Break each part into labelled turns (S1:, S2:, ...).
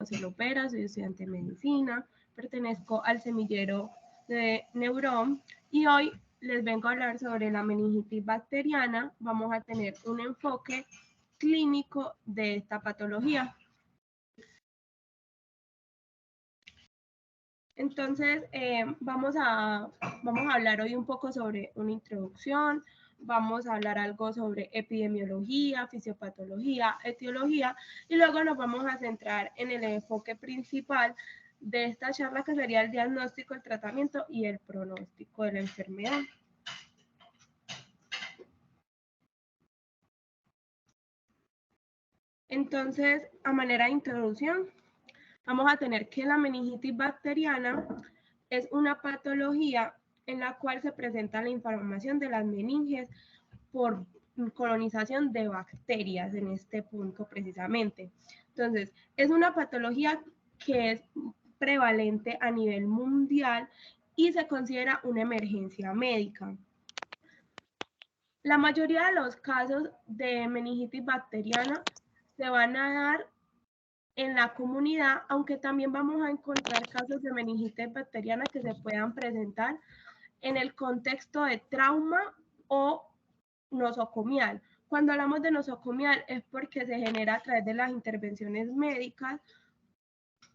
S1: José Lopera, soy estudiante de medicina, pertenezco al semillero de Neurón y hoy les vengo a hablar sobre la meningitis bacteriana. Vamos a tener un enfoque clínico de esta patología. Entonces, vamos a hablar hoy un poco sobre una introducción, vamos a hablar algo sobre epidemiología, fisiopatología, etiología, y luego nos vamos a centrar en el enfoque principal de esta charla, que sería el diagnóstico, el tratamiento y el pronóstico de la enfermedad. Entonces, a manera de introducción, vamos a tener que la meningitis bacteriana es una patología en la cual se presenta la inflamación de las meninges por colonización de bacterias en este punto precisamente. Entonces, es una patología que es prevalente a nivel mundial y se considera una emergencia médica. La mayoría de los casos de meningitis bacteriana se van a dar en la comunidad, aunque también vamos a encontrar casos de meningitis bacteriana que se puedan presentar en el contexto de trauma o nosocomial. Cuando hablamos de nosocomial es porque se genera a través de las intervenciones médicas,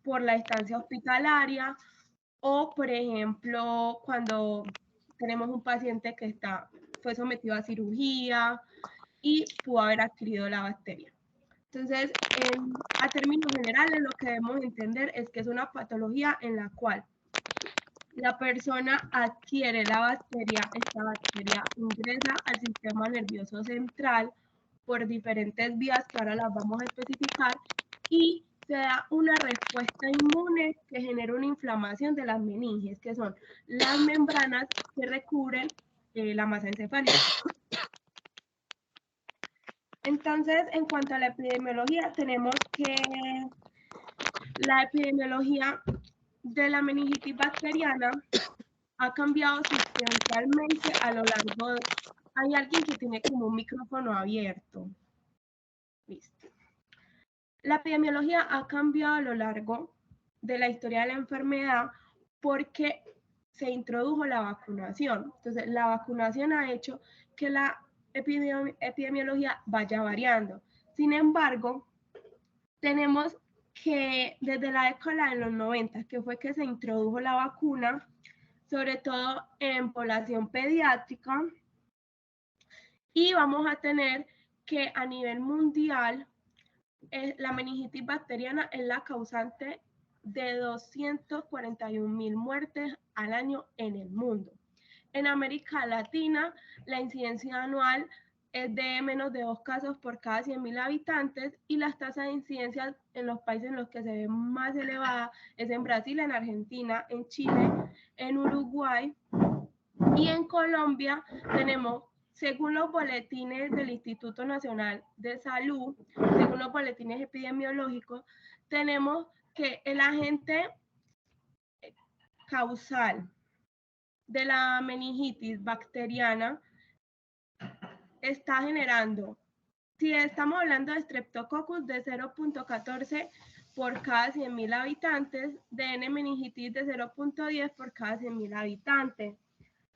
S1: por la estancia hospitalaria o, por ejemplo, cuando tenemos un paciente que fue sometido a cirugía y pudo haber adquirido la bacteria. Entonces, a términos generales, lo que debemos entender es que es una patología en la cual la persona adquiere la bacteria, esta bacteria ingresa al sistema nervioso central por diferentes vías que ahora las vamos a especificar y se da una respuesta inmune que genera una inflamación de las meninges, que son las membranas que recubren la masa encefálica. Entonces, en cuanto a la epidemiología, tenemos que la epidemiología de la meningitis bacteriana ha cambiado sustancialmente a lo largo de... Hay alguien que tiene como un micrófono abierto. Listo. La epidemiología ha cambiado a lo largo de la historia de la enfermedad porque se introdujo la vacunación. Entonces, la vacunación ha hecho que la epidemiología vaya variando. Sin embargo, tenemos que desde la década de los 90, que fue que se introdujo la vacuna, sobre todo en población pediátrica, y vamos a tener que a nivel mundial la meningitis bacteriana es la causante de 241,000 muertes al año en el mundo. En América Latina, la incidencia anual es de menos de 2 casos por cada 100,000 habitantes y las tasas de incidencia en los países en los que se ve más elevada es en Brasil, en Argentina, en Chile, en Uruguay y en Colombia. Tenemos, según los boletines del Instituto Nacional de Salud, según los boletines epidemiológicos, tenemos que el agente causal de la meningitis bacteriana está generando, si estamos hablando de Streptococcus, de 0.14 por cada 100,000 habitantes, de N meningitis de 0.10 por cada 100,000 habitantes.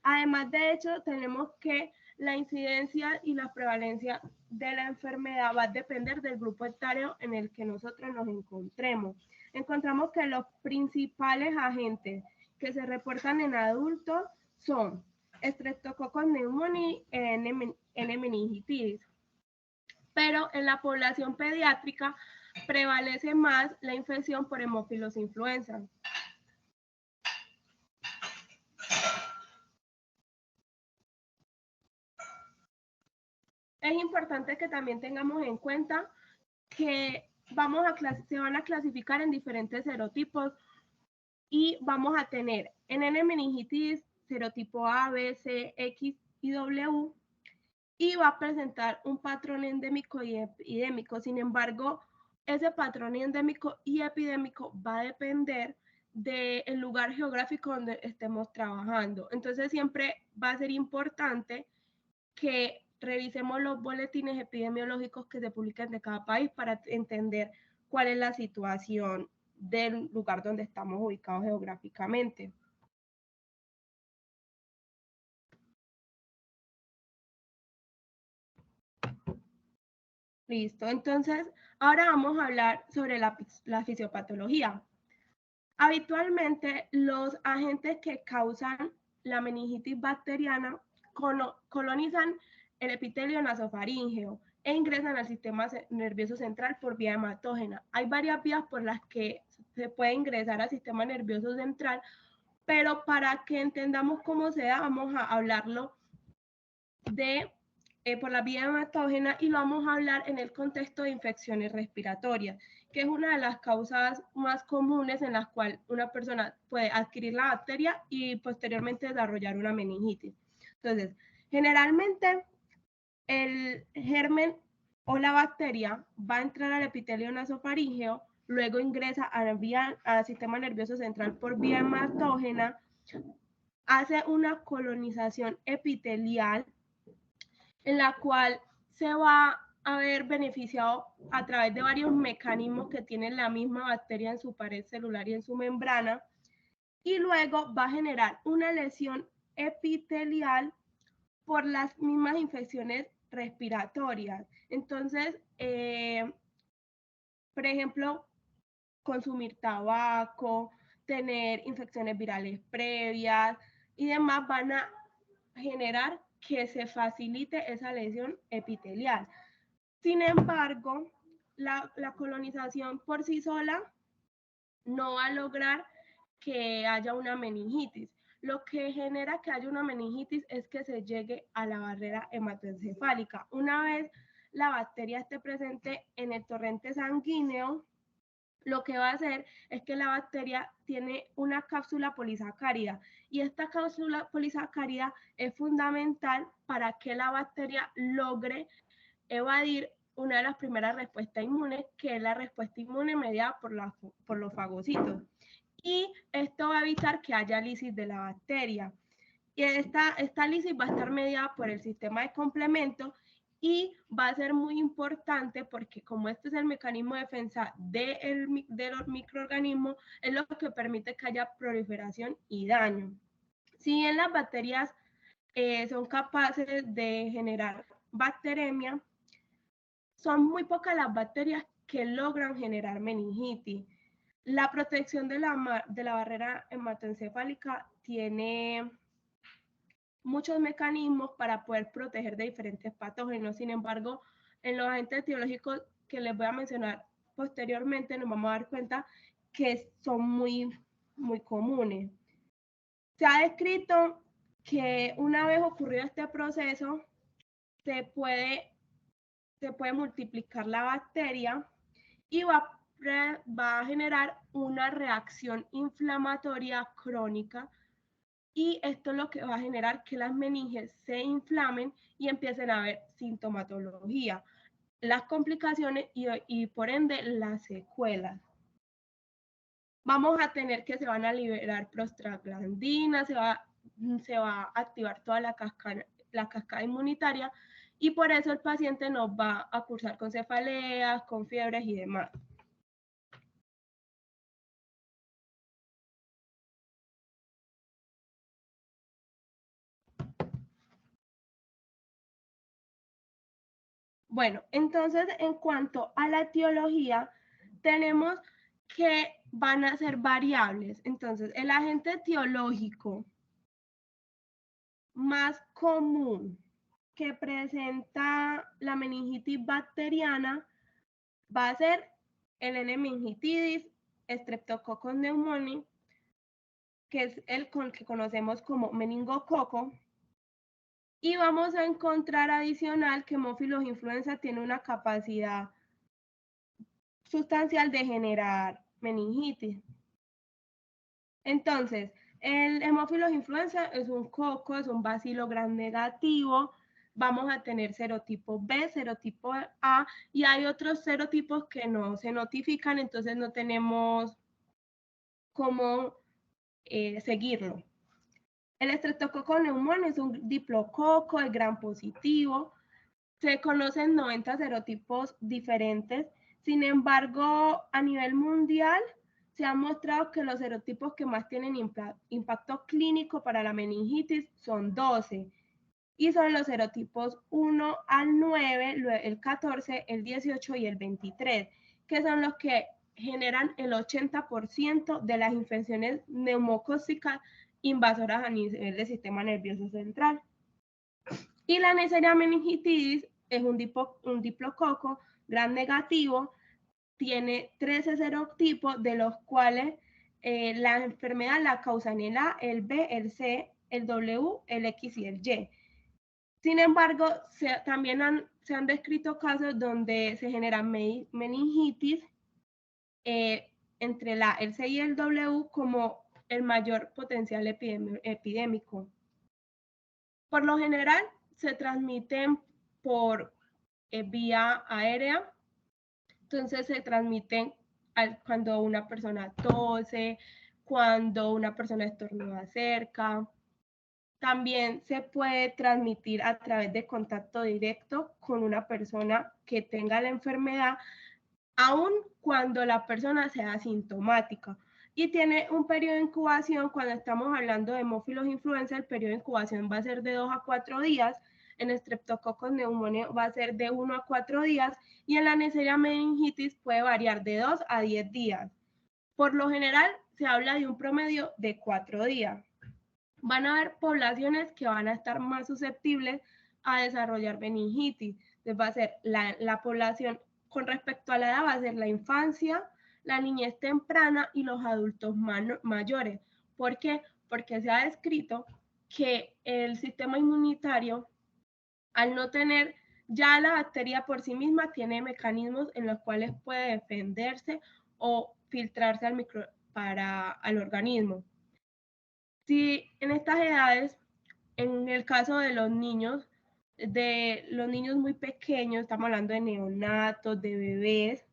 S1: Además de hecho, tenemos que la incidencia y la prevalencia de la enfermedad va a depender del grupo etario en el que nosotros nos encontremos. Encontramos que los principales agentes que se reportan en adultos son Streptococcus pneumoniae, N meningitis. Pero en la población pediátrica prevalece más la infección por Haemophilus influenza. Es importante que también tengamos en cuenta que se van a clasificar en diferentes serotipos y vamos a tener en N meningitis serotipo A, B, C, X y W y va a presentar un patrón endémico y epidémico. Sin embargo, ese patrón endémico y epidémico va a depender del lugar geográfico donde estemos trabajando. Entonces, siempre va a ser importante que revisemos los boletines epidemiológicos que se publican de cada país para entender cuál es la situación del lugar donde estamos ubicados geográficamente. Listo, entonces ahora vamos a hablar sobre la fisiopatología. Habitualmente los agentes que causan la meningitis bacteriana colonizan el epitelio nasofaríngeo e ingresan al sistema nervioso central por vía hematógena. Hay varias vías por las que se puede ingresar al sistema nervioso central, pero para que entendamos cómo se da, vamos a hablarlo por la vía hematógena y lo vamos a hablar en el contexto de infecciones respiratorias, que es una de las causas más comunes en las cuales una persona puede adquirir la bacteria y posteriormente desarrollar una meningitis. Entonces, generalmente el germen o la bacteria va a entrar al epitelio nasofaríngeo, luego ingresa al sistema nervioso central por vía hematógena, hace una colonización epitelial en la cual se va a ver beneficiado a través de varios mecanismos que tienen la misma bacteria en su pared celular y en su membrana, y luego va a generar una lesión epitelial por las mismas infecciones respiratorias. Entonces, por ejemplo, consumir tabaco, tener infecciones virales previas y demás van a generar que se facilite esa lesión epitelial. Sin embargo, la colonización por sí sola no va a lograr que haya una meningitis. Lo que genera que haya una meningitis es que se llegue a la barrera hematoencefálica. Una vez la bacteria esté presente en el torrente sanguíneo, lo que va a hacer es que la bacteria tiene una cápsula polisacárida y esta cápsula polisacárida es fundamental para que la bacteria logre evadir una de las primeras respuestas inmunes, que es la respuesta inmune mediada por los fagocitos. Y esto va a evitar que haya lisis de la bacteria. Y esta lisis va a estar mediada por el sistema de complemento y va a ser muy importante porque como este es el mecanismo de defensa de los microorganismos, es lo que permite que haya proliferación y daño. Si bien las bacterias son capaces de generar bacteremia, son muy pocas las bacterias que logran generar meningitis. La protección de la barrera hematoencefálica tiene muchos mecanismos para poder proteger de diferentes patógenos. Sin embargo, en los agentes etiológicos que les voy a mencionar posteriormente, nos vamos a dar cuenta que son muy comunes. Se ha descrito que una vez ocurrido este proceso, se puede multiplicar la bacteria y va a generar una reacción inflamatoria crónica, y esto es lo que va a generar que las meninges se inflamen y empiecen a haber sintomatología, las complicaciones y por ende las secuelas. Vamos a tener que se van a liberar prostaglandinas, se va a activar toda la cascada inmunitaria y por eso el paciente nos va a cursar con cefaleas, con fiebres y demás. Bueno, entonces en cuanto a la etiología, tenemos que van a ser variables. Entonces, el agente etiológico más común que presenta la meningitis bacteriana va a ser el N-meningitidis, Streptococcus pneumoniae, que es el que conocemos como meningococo. Y vamos a encontrar adicional que Haemophilus influenza tiene una capacidad sustancial de generar meningitis. Entonces, el Haemophilus influenza es un coco, es un bacilo gram negativo. Vamos a tener serotipo B, serotipo A, y hay otros serotipos que no se notifican, entonces no tenemos cómo seguirlo. El Streptococcus pneumoniae es un diplococo, es gram positivo. Se conocen 90 serotipos diferentes. Sin embargo, a nivel mundial se ha mostrado que los serotipos que más tienen impacto clínico para la meningitis son 12, y son los serotipos 1 al 9, el 14, el 18 y el 23, que son los que generan el 80% de las infecciones neumocócicas invasoras a nivel del sistema nervioso central. Y la Neisseria meningitidis es un diplococo gram negativo, tiene 13 serotipos, de los cuales la enfermedad la causan el A, el B, el C, el W, el X y el Y. Sin embargo, también se han descrito casos donde se genera meningitis entre el C y el W como el mayor potencial epidémico. Por lo general, se transmiten por vía aérea, entonces se transmiten cuando una persona tose, cuando una persona estornuda cerca. También se puede transmitir a través de contacto directo con una persona que tenga la enfermedad, aun cuando la persona sea asintomática. Y tiene un periodo de incubación. Cuando estamos hablando de hemófilos influenza, el periodo de incubación va a ser de 2 a 4 días. En Streptococcus pneumoniae va a ser de 1 a 4 días. Y en la Neisseria meningitis puede variar de 2 a 10 días. Por lo general, se habla de un promedio de 4 días. Van a haber poblaciones que van a estar más susceptibles a desarrollar meningitis. Entonces va a ser la población con respecto a la edad, va a ser la infancia, la niñez temprana y los adultos mayores. ¿Por qué? Porque se ha descrito que el sistema inmunitario, al no tener ya la bacteria por sí misma, tiene mecanismos en los cuales puede defenderse o filtrarse al organismo. Si en estas edades, en el caso de los niños muy pequeños, estamos hablando de neonatos, de bebés,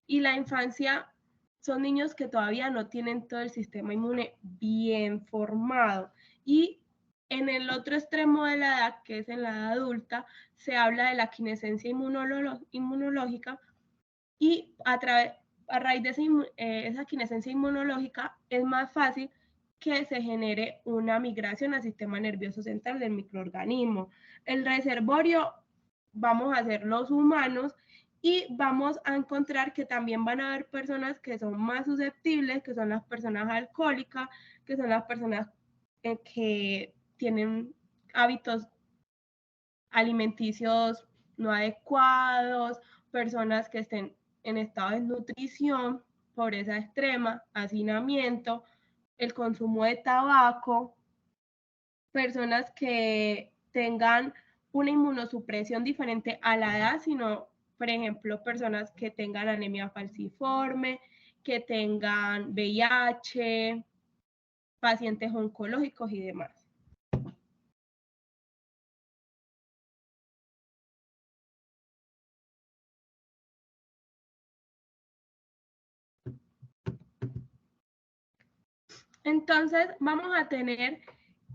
S1: y la infancia, son niños que todavía no tienen todo el sistema inmune bien formado. Y en el otro extremo de la edad, que es en la edad adulta, se habla de la quiescencia inmunológica, y a raíz de esa quiescencia inmunológica es más fácil que se genere una migración al sistema nervioso central del microorganismo. El reservorio vamos a ser los humanos, y vamos a encontrar que también van a haber personas que son más susceptibles, que son las personas alcohólicas, que son las personas que tienen hábitos alimenticios no adecuados, personas que estén en estado de desnutrición, pobreza extrema, hacinamiento, el consumo de tabaco, personas que tengan una inmunosupresión diferente a la edad, sino, por ejemplo, personas que tengan anemia falciforme, que tengan VIH, pacientes oncológicos y demás. Entonces, vamos a tener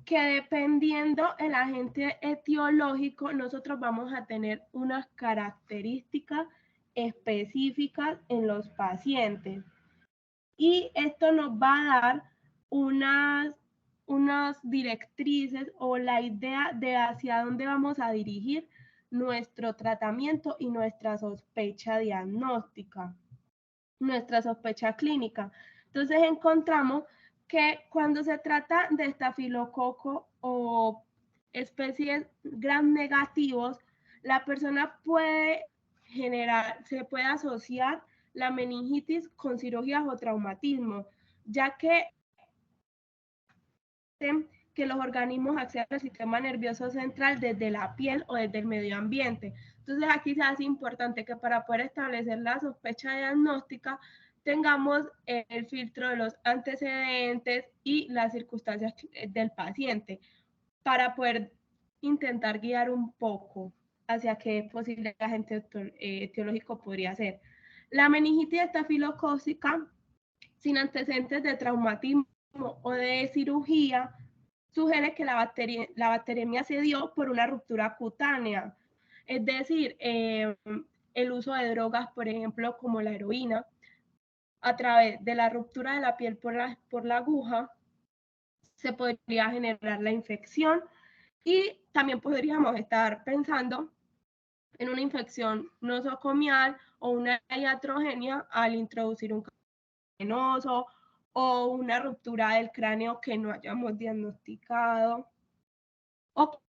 S1: que, dependiendo el agente etiológico, nosotros vamos a tener unas características específicas en los pacientes. Y esto nos va a dar unas directrices o la idea de hacia dónde vamos a dirigir nuestro tratamiento y nuestra sospecha diagnóstica, nuestra sospecha clínica. Entonces encontramos que cuando se trata de estafilococo o especies gram negativos, la persona se puede asociar la meningitis con cirugías o traumatismo, ya que los organismos acceden al sistema nervioso central desde la piel o desde el medio ambiente. Entonces aquí se hace importante que para poder establecer la sospecha diagnóstica tengamos el filtro de los antecedentes y las circunstancias del paciente, para poder intentar guiar un poco hacia qué posible agente etiológico podría ser. La meningitis estafilocócica sin antecedentes de traumatismo o de cirugía sugiere que la bacteriemia se dio por una ruptura cutánea, es decir, el uso de drogas, por ejemplo, como la heroína, a través de la ruptura de la piel por la aguja, se podría generar la infección y también podríamos estar pensando en una infección nosocomial o una iatrogenia al introducir un venoso o una ruptura del cráneo que no hayamos diagnosticado o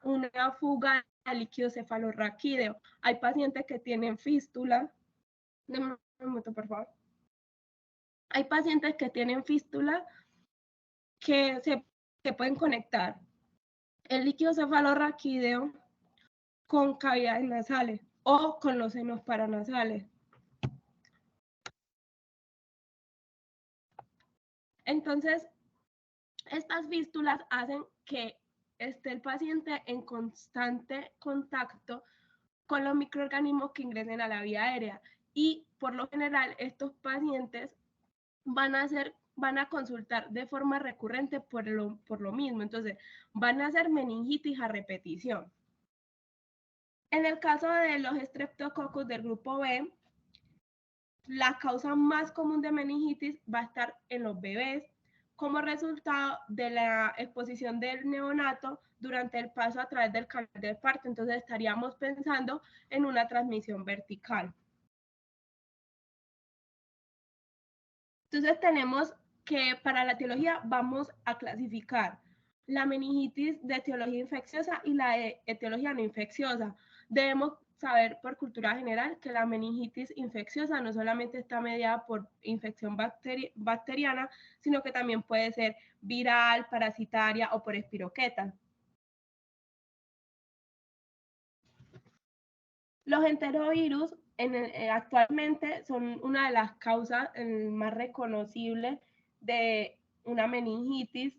S1: una fuga de líquido cefalorraquídeo. Hay pacientes que tienen fístula. Deme un momento, por favor. Hay pacientes que tienen fístula que se pueden conectar el líquido cefalorraquídeo con cavidades nasales o con los senos paranasales. Entonces, estas fístulas hacen que esté el paciente en constante contacto con los microorganismos que ingresen a la vía aérea y por lo general estos pacientes van a consultar de forma recurrente por lo mismo. Entonces, van a hacer meningitis a repetición. En el caso de los estreptococos del grupo B, la causa más común de meningitis va a estar en los bebés como resultado de la exposición del neonato durante el paso a través del canal del parto. Entonces estaríamos pensando en una transmisión vertical. Entonces tenemos que para la etiología vamos a clasificar la meningitis de etiología infecciosa y la de etiología no infecciosa. Debemos saber por cultura general que la meningitis infecciosa no solamente está mediada por infección bacteriana, sino que también puede ser viral, parasitaria o por espiroqueta. Los enterovirus actualmente son una de las causas más reconocibles de una meningitis,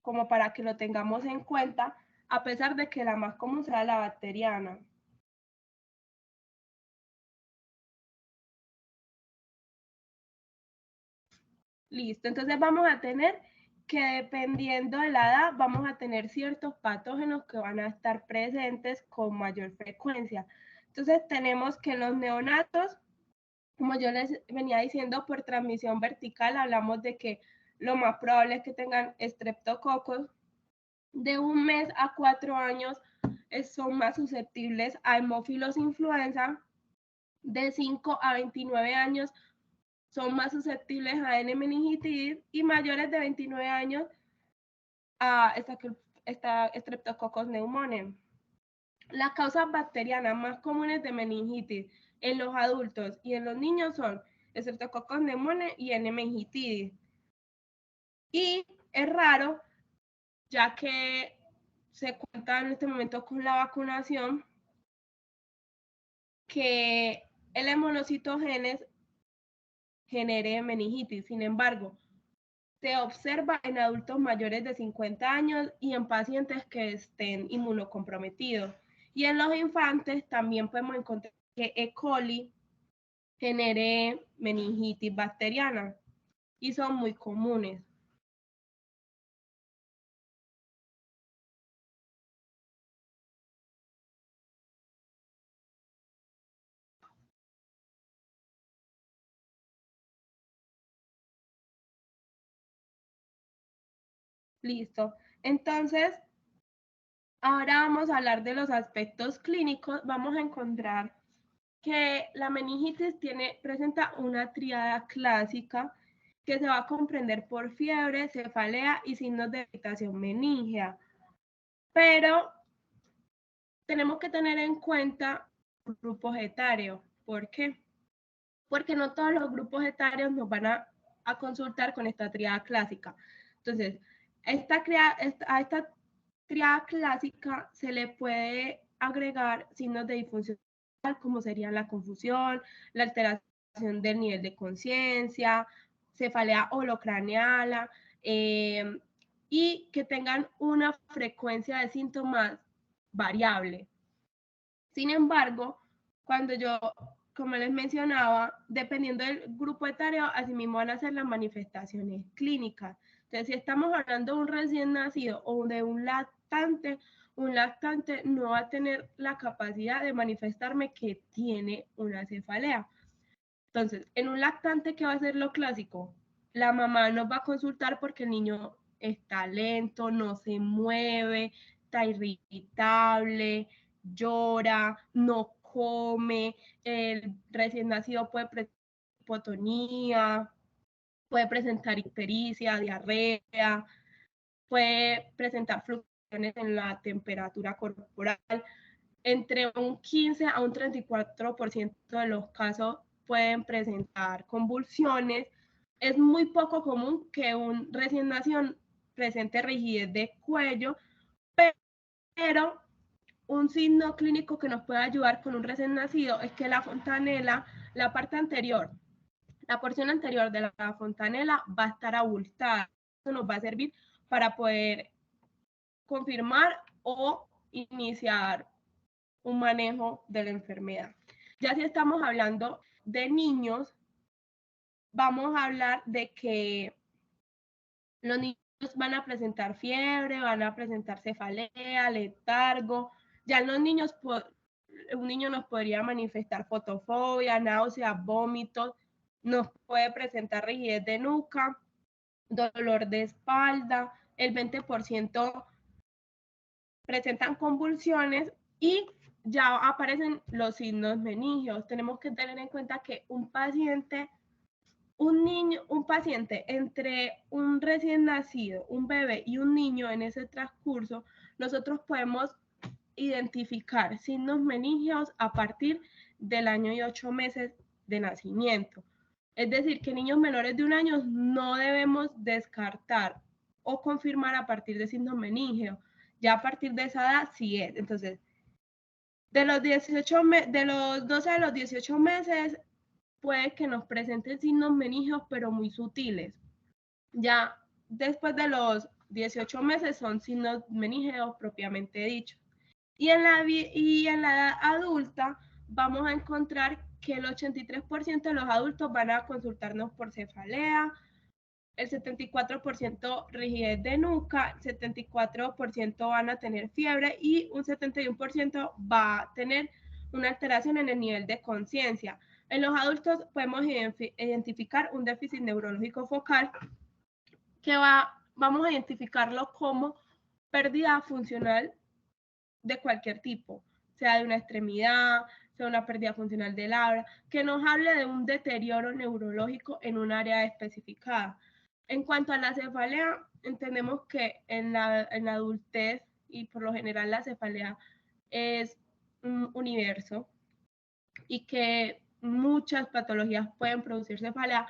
S1: como para que lo tengamos en cuenta, a pesar de que la más común sea la bacteriana. Listo, entonces vamos a tener que dependiendo de la edad, vamos a tener ciertos patógenos que van a estar presentes con mayor frecuencia. Entonces tenemos que los neonatos, como yo les venía diciendo, por transmisión vertical, hablamos de que lo más probable es que tengan estreptococos. De 1 mes a 4 años son más susceptibles a hemófilos influenza. De 5 a 29 años son más susceptibles a N meningitis y mayores de 29 años a Streptococcus pneumoniae. Las causas bacterianas más comunes de meningitis en los adultos y en los niños son Streptococcus pneumoniae y N meningitis. Y es raro, ya que se cuenta en este momento con la vacunación, que el monocitogenes genere meningitis. Sin embargo, se observa en adultos mayores de 50 años y en pacientes que estén inmunocomprometidos. Y en los infantes también podemos encontrar que E. coli genere meningitis bacteriana y son muy comunes. Listo. Entonces, ahora vamos a hablar de los aspectos clínicos. Vamos a encontrar que la meningitis presenta una triada clásica que se va a comprender por fiebre, cefalea y signos de irritación meningea. Pero tenemos que tener en cuenta grupos etarios. ¿Por qué? Porque no todos los grupos etarios nos van a consultar con esta triada clásica. Entonces, a esta triada clásica se le puede agregar signos de disfunción como serían la confusión, la alteración del nivel de conciencia, cefalea holocraneal, y que tengan una frecuencia de síntomas variable. Sin embargo, cuando yo, como les mencionaba, dependiendo del grupo etario, asimismo van a ser las manifestaciones clínicas. Entonces, si estamos hablando de un recién nacido o de un lactante no va a tener la capacidad de manifestarme que tiene una cefalea. Entonces, en un lactante, ¿qué va a ser lo clásico? La mamá nos va a consultar porque el niño está lento, no se mueve, está irritable, llora, no come, el recién nacido puede presentar hipotonía, puede presentar ictericia, diarrea, puede presentar fluctuaciones en la temperatura corporal. Entre un 15 a un 34% de los casos pueden presentar convulsiones. Es muy poco común que un recién nacido presente rigidez de cuello, pero un signo clínico que nos puede ayudar con un recién nacido es que la fontanela, la parte anterior, la porción anterior de la fontanela va a estar abultada. Eso nos va a servir para poder confirmar o iniciar un manejo de la enfermedad. Ya si estamos hablando de niños, vamos a hablar de que los niños van a presentar fiebre, van a presentar cefalea, letargo. Ya los niños, un niño nos podría manifestar fotofobia, náuseas, vómitos, nos puede presentar rigidez de nuca, dolor de espalda, el 20% presentan convulsiones y ya aparecen los signos meningios. Tenemos que tener en cuenta que un paciente entre un recién nacido, un bebé y un niño en ese transcurso, nosotros podemos identificar signos meningios a partir del año y 8 meses de nacimiento. Es decir, que niños menores de 1 año no debemos descartar o confirmar a partir de signos meningios. Ya a partir de esa edad sí es. Entonces, de los 12 a los 18 meses puede que nos presenten signos meningios, pero muy sutiles. Ya después de los 18 meses son signos meningios propiamente dichos. Y en la edad adulta vamos a encontrar que el 83% de los adultos van a consultarnos por cefalea, el 74% rigidez de nuca, el 74% van a tener fiebre y un 71% va a tener una alteración en el nivel de conciencia. En los adultos podemos identificar un déficit neurológico focal que vamos a identificarlo como pérdida funcional de cualquier tipo, sea de una extremidad, sea una pérdida funcional del habla, que nos hable de un deterioro neurológico en un área especificada. En cuanto a la cefalea, entendemos que en la adultez y por lo general la cefalea es un universo y que muchas patologías pueden producir cefalea,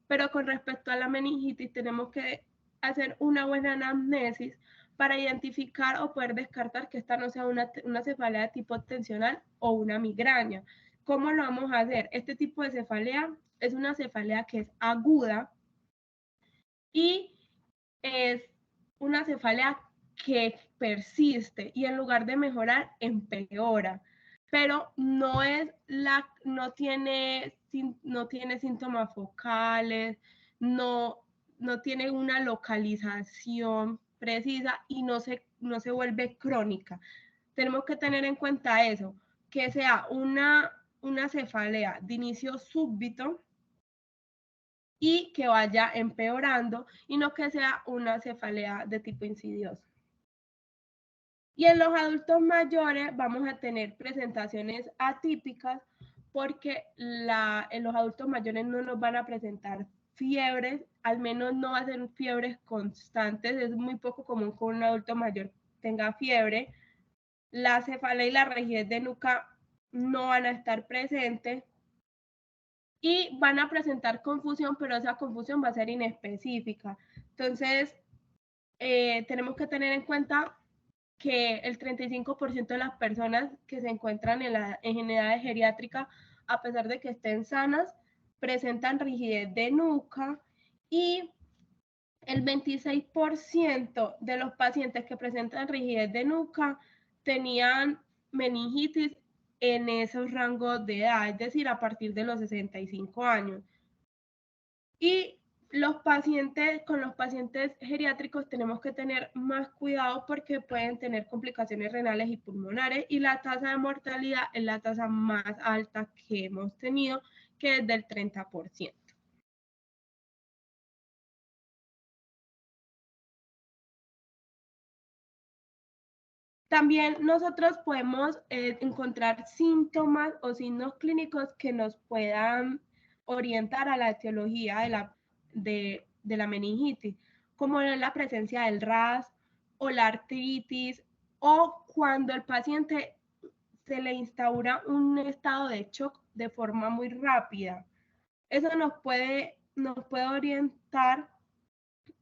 S1: pero con respecto a la meningitis tenemos que hacer una buena anamnesis para identificar o poder descartar que esta no sea una cefalea de tipo tensional o una migraña. ¿Cómo lo vamos a hacer? Este tipo de cefalea es una cefalea que es aguda y es una cefalea que persiste y en lugar de mejorar, empeora. Pero no tiene síntomas focales, no tiene una localización precisa y no se vuelve crónica. Tenemos que tener en cuenta eso, que sea una cefalea de inicio súbito y que vaya empeorando y no que sea una cefalea de tipo insidioso. Y en los adultos mayores vamos a tener presentaciones atípicas porque en los adultos mayores no nos van a presentar fiebres, al menos no va a ser fiebres constantes, es muy poco común que un adulto mayor tenga fiebre. La cefalea y la rigidez de nuca no van a estar presentes y van a presentar confusión, pero esa confusión va a ser inespecífica. Entonces, tenemos que tener en cuenta que el 35% de las personas que se encuentran en edades geriátricas, a pesar de que estén sanas, presentan rigidez de nuca y el 26% de los pacientes que presentan rigidez de nuca tenían meningitis en esos rangos de edad, es decir, a partir de los 65 años. Y con los pacientes geriátricos tenemos que tener más cuidado porque pueden tener complicaciones renales y pulmonares y la tasa de mortalidad es la tasa más alta que hemos tenido, que es del 30%. También nosotros podemos encontrar síntomas o signos clínicos que nos puedan orientar a la etiología de la meningitis, como la presencia del RAS o la artritis, o cuando el paciente se le instaura un estado de shock de forma muy rápida. Eso nos puede orientar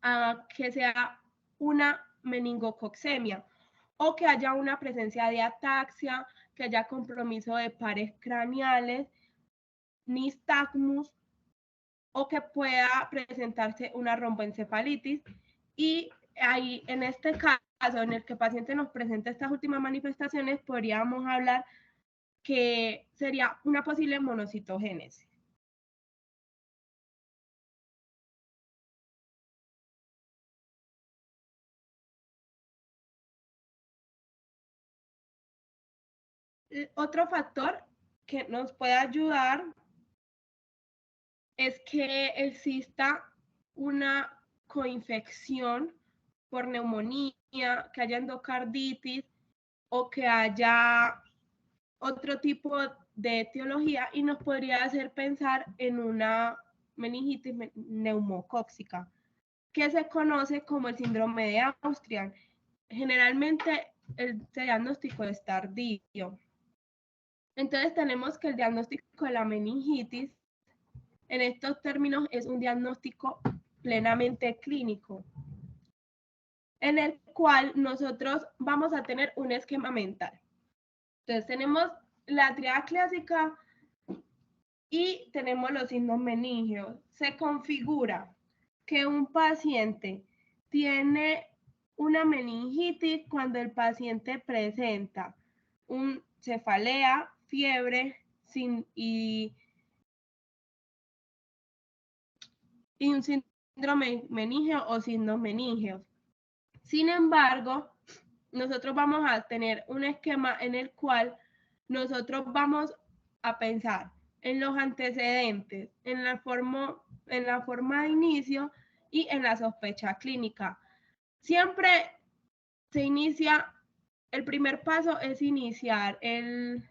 S1: a que sea una meningococcemia o que haya una presencia de ataxia, que haya compromiso de pares craneales, nistagmus, o que pueda presentarse una romboencefalitis. Y ahí, en este caso, en el que el paciente nos presenta estas últimas manifestaciones, podríamos hablar que sería una posible monocitogénesis. Otro factor que nos puede ayudar es que exista una coinfección por neumonía, que haya endocarditis o que haya otro tipo de etiología y nos podría hacer pensar en una meningitis neumocóxica, que se conoce como el síndrome de Austrian. Generalmente el diagnóstico es tardío. Entonces tenemos que el diagnóstico de la meningitis en estos términos es un diagnóstico plenamente clínico, en el cual nosotros vamos a tener un esquema mental. Entonces tenemos la triada clásica y tenemos los signos meningios. Se configura que un paciente tiene una meningitis cuando el paciente presenta un cefalea, fiebre y un síndrome meningeo o signos meningeos. Sin embargo, nosotros vamos a tener un esquema en el cual nosotros vamos a pensar en los antecedentes, en la forma de inicio y en la sospecha clínica. Siempre se inicia, el primer paso es iniciar el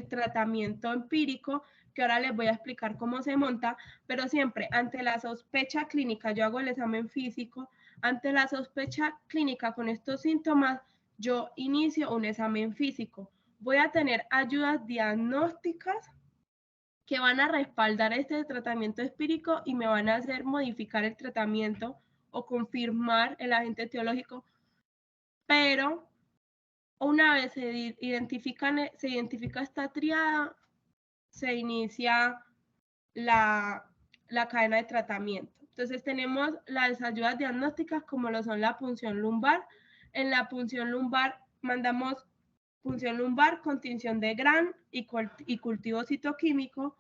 S1: tratamiento empírico, que ahora les voy a explicar cómo se monta, pero siempre ante la sospecha clínica, yo hago el examen físico, ante la sospecha clínica con estos síntomas, yo inicio un examen físico. Voy a tener ayudas diagnósticas que van a respaldar este tratamiento empírico y me van a hacer modificar el tratamiento o confirmar el agente etiológico, pero una vez se identifica esta triada, se inicia la cadena de tratamiento. Entonces tenemos las ayudas diagnósticas como lo son la punción lumbar. En la punción lumbar mandamos punción lumbar con tinción de Gram y cultivo citoquímico.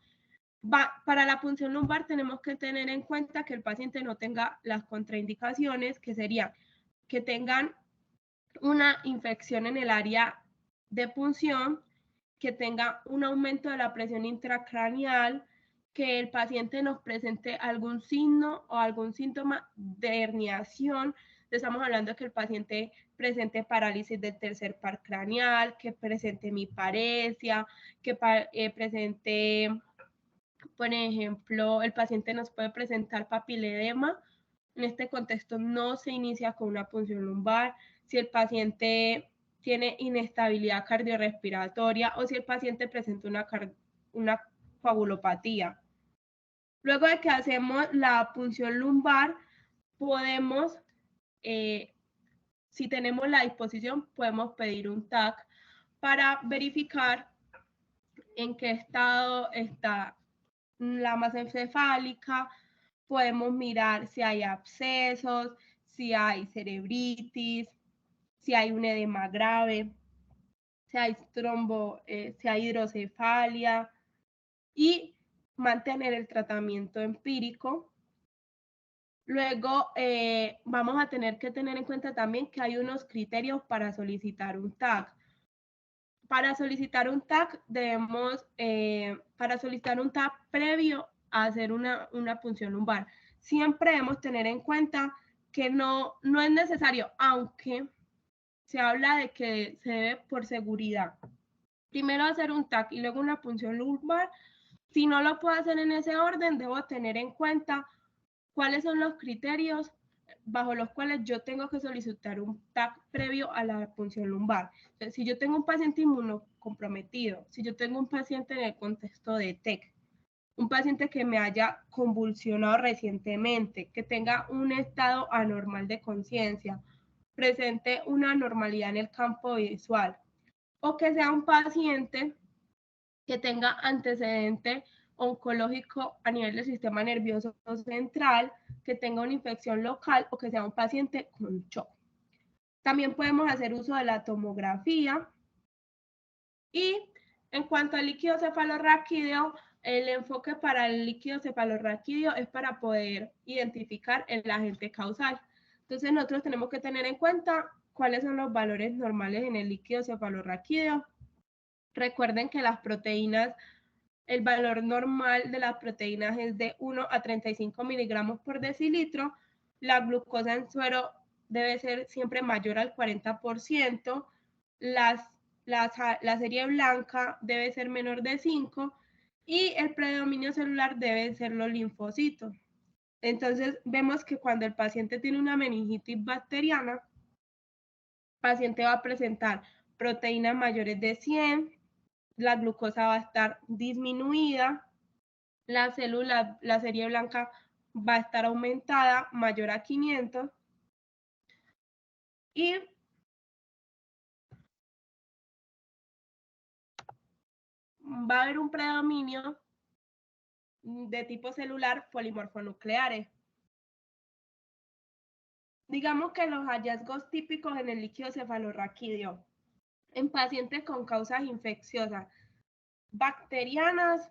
S1: Para la punción lumbar tenemos que tener en cuenta que el paciente no tenga las contraindicaciones, que serían que tengan una infección en el área de punción, que tenga un aumento de la presión intracraneal, que el paciente nos presente algún signo o algún síntoma de herniación. Estamos hablando de que el paciente presente parálisis del tercer par craneal, que presente hemiparesia, que presente, por ejemplo, el paciente nos puede presentar papiledema. En este contexto no se inicia con una punción lumbar. Si el paciente tiene inestabilidad cardiorrespiratoria o si el paciente presenta una coagulopatía. Luego de que hacemos la punción lumbar, podemos, si tenemos la disposición, podemos pedir un TAC para verificar en qué estado está la masa encefálica. Podemos mirar si hay abscesos, si hay cerebritis, si hay un edema grave, si hay si hay hidrocefalia y mantener el tratamiento empírico Luego, vamos a tener que tener en cuenta también que hay unos criterios para solicitar un TAC. Para solicitar un TAC debemos, para solicitar un TAC previo a hacer una punción lumbar, siempre debemos tener en cuenta que no es necesario, aunque se habla de que se debe por seguridad. Primero hacer un TAC y luego una punción lumbar. Si no lo puedo hacer en ese orden, debo tener en cuenta cuáles son los criterios bajo los cuales yo tengo que solicitar un TAC previo a la punción lumbar. Entonces, si yo tengo un paciente inmunocomprometido, si yo tengo un paciente en el contexto de TEC, un paciente que me haya convulsionado recientemente, que tenga un estado anormal de conciencia, presente una anormalidad en el campo visual, o que sea un paciente que tenga antecedente oncológico a nivel del sistema nervioso central, que tenga una infección local o que sea un paciente con shock. También podemos hacer uso de la tomografía. Y en cuanto al líquido cefalorraquídeo, el enfoque para el líquido cefalorraquídeo es para poder identificar el agente causal. Entonces nosotros tenemos que tener en cuenta cuáles son los valores normales en el líquido cefalorraquídeo. Recuerden que las proteínas, el valor normal de las proteínas es de 1 a 35 miligramos por decilitro. La glucosa en suero debe ser siempre mayor al 40%. La serie blanca debe ser menor de 5 y el predominio celular debe ser los linfocitos. Entonces vemos que cuando el paciente tiene una meningitis bacteriana, el paciente va a presentar proteínas mayores de 100, la glucosa va a estar disminuida, la célula, la serie blanca va a estar aumentada, mayor a 500, y va a haber un predominio de tipo celular polimorfonucleares. Digamos que los hallazgos típicos en el líquido cefalorraquídeo en pacientes con causas infecciosas bacterianas,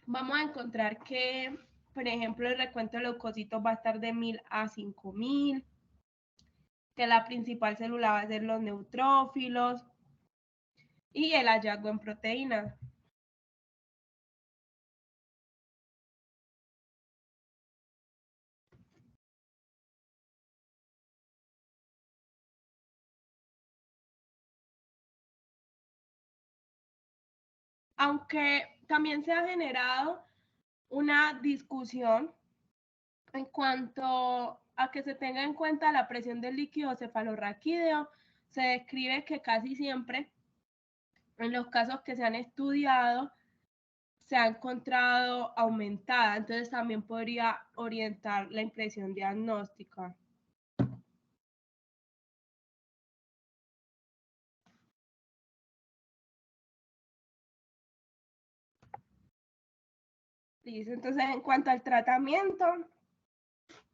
S1: vamos a encontrar que, por ejemplo, el recuento de leucocitos va a estar de 1000 a 5000, que la principal célula va a ser los neutrófilos y el hallazgo en proteínas. Aunque también se ha generado una discusión en cuanto a que se tenga en cuenta la presión del líquido cefalorraquídeo, se describe que casi siempre, en los casos que se han estudiado, se ha encontrado aumentada, entonces también podría orientar la impresión diagnóstica. Listo, entonces en cuanto al tratamiento,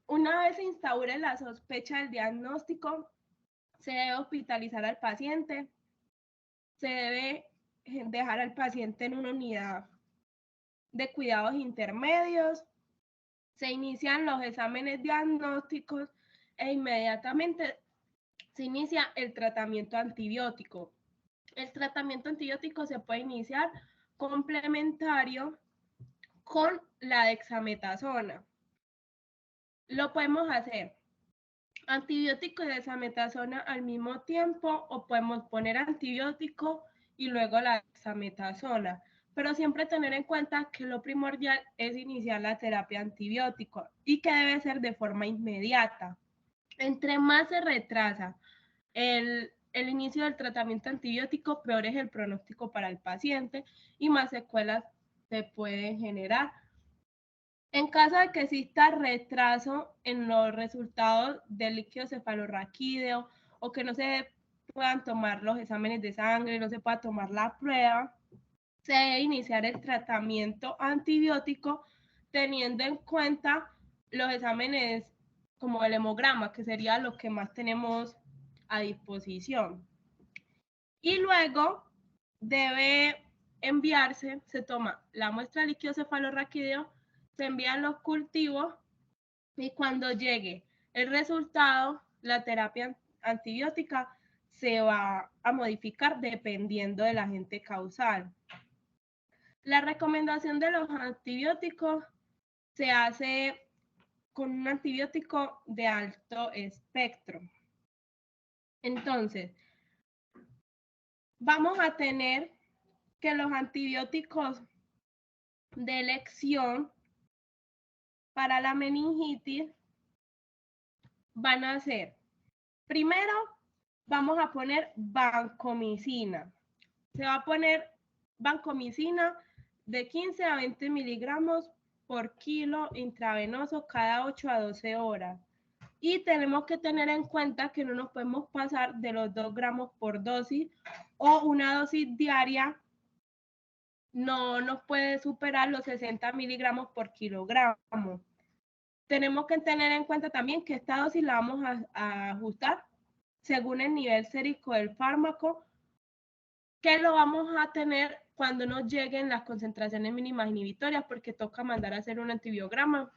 S1: una vez se instaure la sospecha del diagnóstico, se debe hospitalizar al paciente, se debe dejar al paciente en una unidad de cuidados intermedios, se inician los exámenes diagnósticos e inmediatamente se inicia el tratamiento antibiótico. El tratamiento antibiótico se puede iniciar complementario con la dexametasona. Lo podemos hacer antibiótico y dexametasona al mismo tiempo o podemos poner antibiótico y luego la dexametasona. Pero siempre tener en cuenta que lo primordial es iniciar la terapia antibiótico y que debe ser de forma inmediata. Entre más se retrasa el inicio del tratamiento antibiótico, peor es el pronóstico para el paciente y más secuelas se pueden generar. En caso de que exista retraso en los resultados del líquido cefalorraquídeo o que no se puedan tomar los exámenes de sangre, no se pueda tomar la prueba, se debe iniciar el tratamiento antibiótico teniendo en cuenta los exámenes como el hemograma, que sería lo que más tenemos a disposición. Y luego debe enviarse, se toma la muestra de líquido cefalorraquídeo, se envían los cultivos Y cuando llegue el resultado, la terapia antibiótica se va a modificar dependiendo del agente causal. La recomendación de los antibióticos se hace con un antibiótico de alto espectro. Entonces, vamos a tener que los antibióticos de elección para la meningitis van a ser, primero, vamos a poner vancomicina. Se va a poner vancomicina de 15 a 20 miligramos por kilo intravenoso cada 8 a 12 horas. Y tenemos que tener en cuenta que no nos podemos pasar de los 2 gramos por dosis o una dosis diaria no nos puede superar los 60 miligramos por kilogramo. Tenemos que tener en cuenta también que esta dosis la vamos a ajustar según el nivel sérico del fármaco, que lo vamos a tener cuando nos lleguen las concentraciones mínimas inhibitorias, porque toca mandar a hacer un antibiograma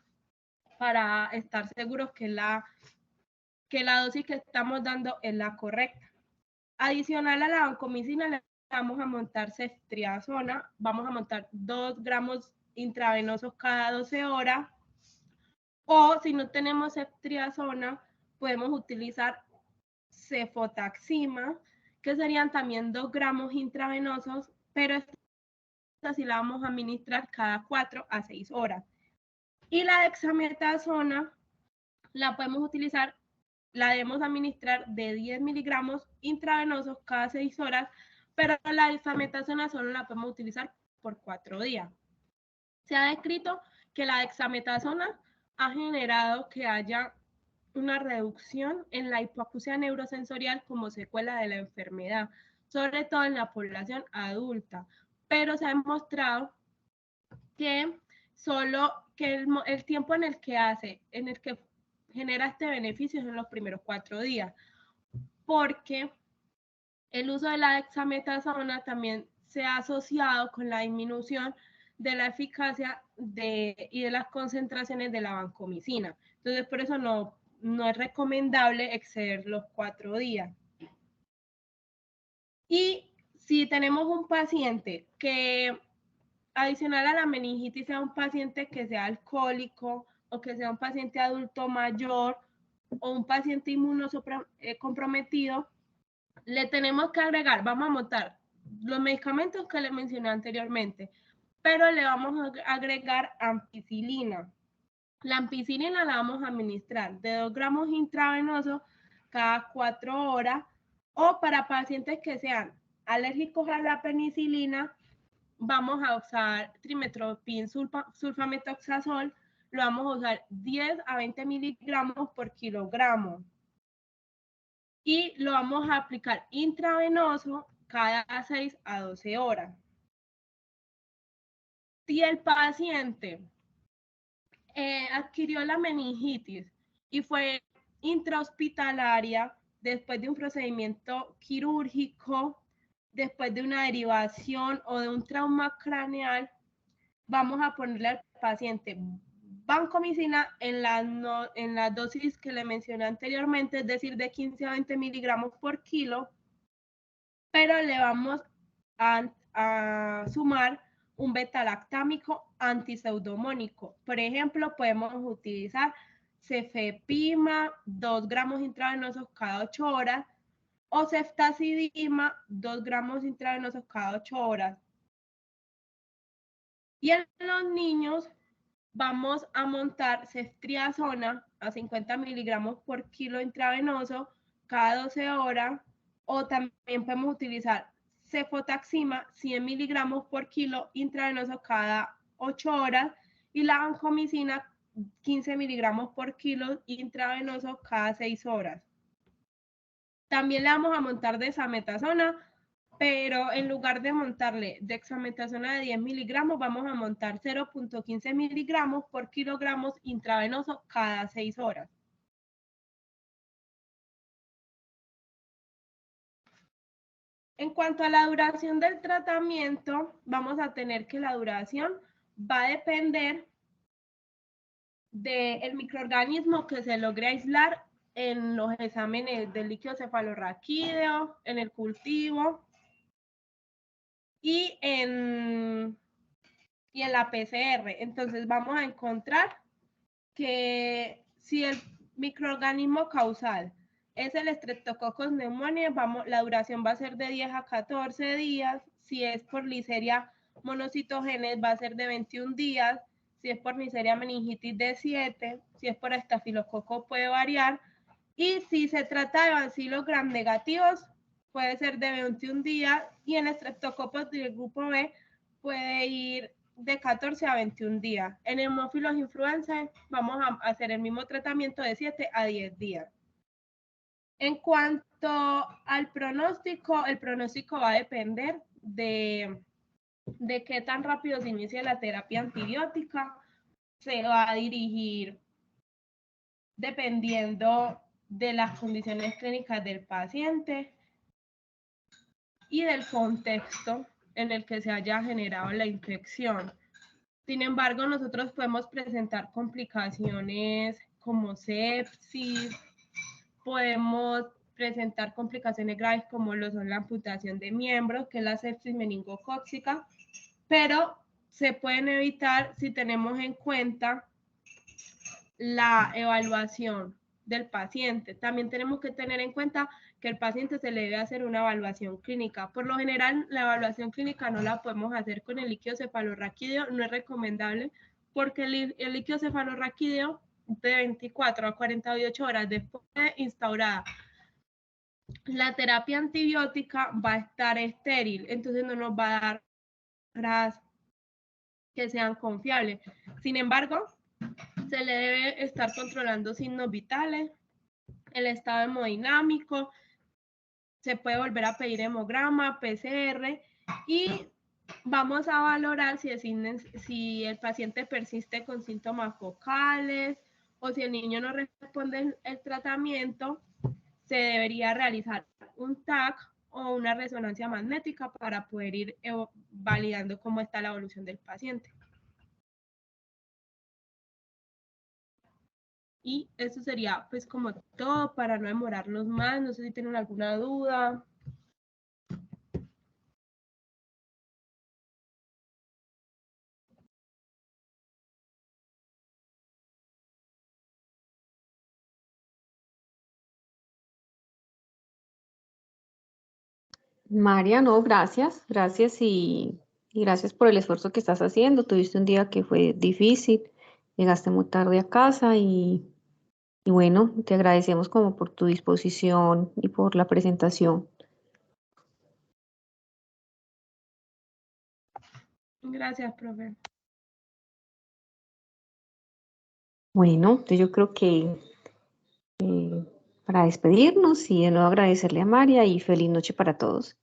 S1: para estar seguros que la dosis que estamos dando es la correcta. Adicional a la vancomicina, le vamos a montar ceftriaxona, vamos a montar 2 gramos intravenosos cada 12 horas, o si no tenemos ceftriaxona, podemos utilizar cefotaxima, que serían también 2 gramos intravenosos, pero esta sí la vamos a administrar cada 4 a 6 horas. Y la dexametasona la podemos utilizar, la debemos administrar de 10 miligramos intravenosos cada 6 horas, pero la dexametasona solo la podemos utilizar por 4 días. Se ha descrito que la dexametasona ha generado que haya una reducción en la hipoacusia neurosensorial como secuela de la enfermedad, sobre todo en la población adulta, pero se ha demostrado que solo que el tiempo en el que genera este beneficio es en los primeros 4 días, porque el uso de la dexametasona también se ha asociado con la disminución de la eficacia y de las concentraciones de la vancomicina. Entonces, por eso no es recomendable exceder los 4 días. Y si tenemos un paciente que, adicional a la meningitis, sea un paciente que sea alcohólico o que sea un paciente adulto mayor o un paciente inmunocomprometido, le tenemos que agregar, vamos a montar los medicamentos que le mencioné anteriormente, pero le vamos a agregar ampicilina. La ampicilina la vamos a administrar de 2 gramos intravenosos cada 4 horas, o para pacientes que sean alérgicos a la penicilina, vamos a usar trimetopin sulfametoxazol, lo vamos a usar 10 a 20 miligramos por kilogramo. Y lo vamos a aplicar intravenoso cada 6 a 12 horas. Si el paciente adquirió la meningitis y fue intrahospitalaria después de un procedimiento quirúrgico, después de una derivación o de un trauma craneal, vamos a ponerle al paciente vancomicina en la dosis que le mencioné anteriormente, es decir, de 15 a 20 miligramos por kilo, pero le vamos a sumar un beta-lactámico antiseudomónico. Por ejemplo, podemos utilizar cefepima, 2 gramos intravenosos cada 8 horas, o ceftazidima, 2 gramos intravenosos cada 8 horas. Y en los niños vamos a montar ceftriaxona a 50 miligramos por kilo intravenoso cada 12 horas, o también podemos utilizar cefotaxima 100 miligramos por kilo intravenoso cada 8 horas, y la vancomicina 15 miligramos por kilo intravenoso cada 6 horas. También le vamos a montar desametasona, pero en lugar de montarle dexametasona de 10 miligramos, vamos a montar 0.15 miligramos por kilogramos intravenoso cada 6 horas. En cuanto a la duración del tratamiento, vamos a tener que la duración va a depender del microorganismo que se logre aislar en los exámenes del líquido cefalorraquídeo, en el cultivo y en la PCR. Entonces vamos a encontrar que si el microorganismo causal es el Streptococcus pneumoniae, la duración va a ser de 10 a 14 días. Si es por Listeria monocitogenes va a ser de 21 días. Si es por Neisseria meningitis de 7. Si es por estafilococo puede variar. Y si se trata de bacilos gram negativos, puede ser de 21 días. Y en Streptococcus del grupo B puede ir de 14 a 21 días. En Haemophilus influenzae vamos a hacer el mismo tratamiento de 7 a 10 días. En cuanto al pronóstico, el pronóstico va a depender de qué tan rápido se inicie la terapia antibiótica. Se va a dirigir dependiendo de las condiciones clínicas del paciente y del contexto en el que se haya generado la infección. Sin embargo, nosotros podemos presentar complicaciones como sepsis, podemos presentar complicaciones graves como lo son la amputación de miembros, que es la sepsis meningocócica, pero se pueden evitar si tenemos en cuenta la evaluación del paciente. También tenemos que tener en cuenta que el paciente se le debe hacer una evaluación clínica. Por lo general, la evaluación clínica no la podemos hacer con el líquido cefalorraquídeo, no es recomendable porque el líquido cefalorraquídeo de 24 a 48 horas después de instaurada la terapia antibiótica va a estar estéril, entonces no nos va a dar pruebas que sean confiables. Sin embargo, se le debe estar controlando signos vitales, el estado hemodinámico, se puede volver a pedir hemograma, PCR y vamos a valorar si el paciente persiste con síntomas focales o si el niño no responde el tratamiento, se debería realizar un TAC o una resonancia magnética para poder ir validando cómo está la evolución del paciente. Y eso sería pues como todo para no demorarnos más. No sé si tienen alguna duda.
S2: María, no, gracias y gracias por el esfuerzo que estás haciendo. Tuviste un día que fue difícil, llegaste muy tarde a casa y bueno, te agradecemos como por tu disposición y por la presentación.
S1: Gracias, profe.
S2: Bueno, entonces yo creo que para despedirnos y de nuevo agradecerle a María y feliz noche para todos.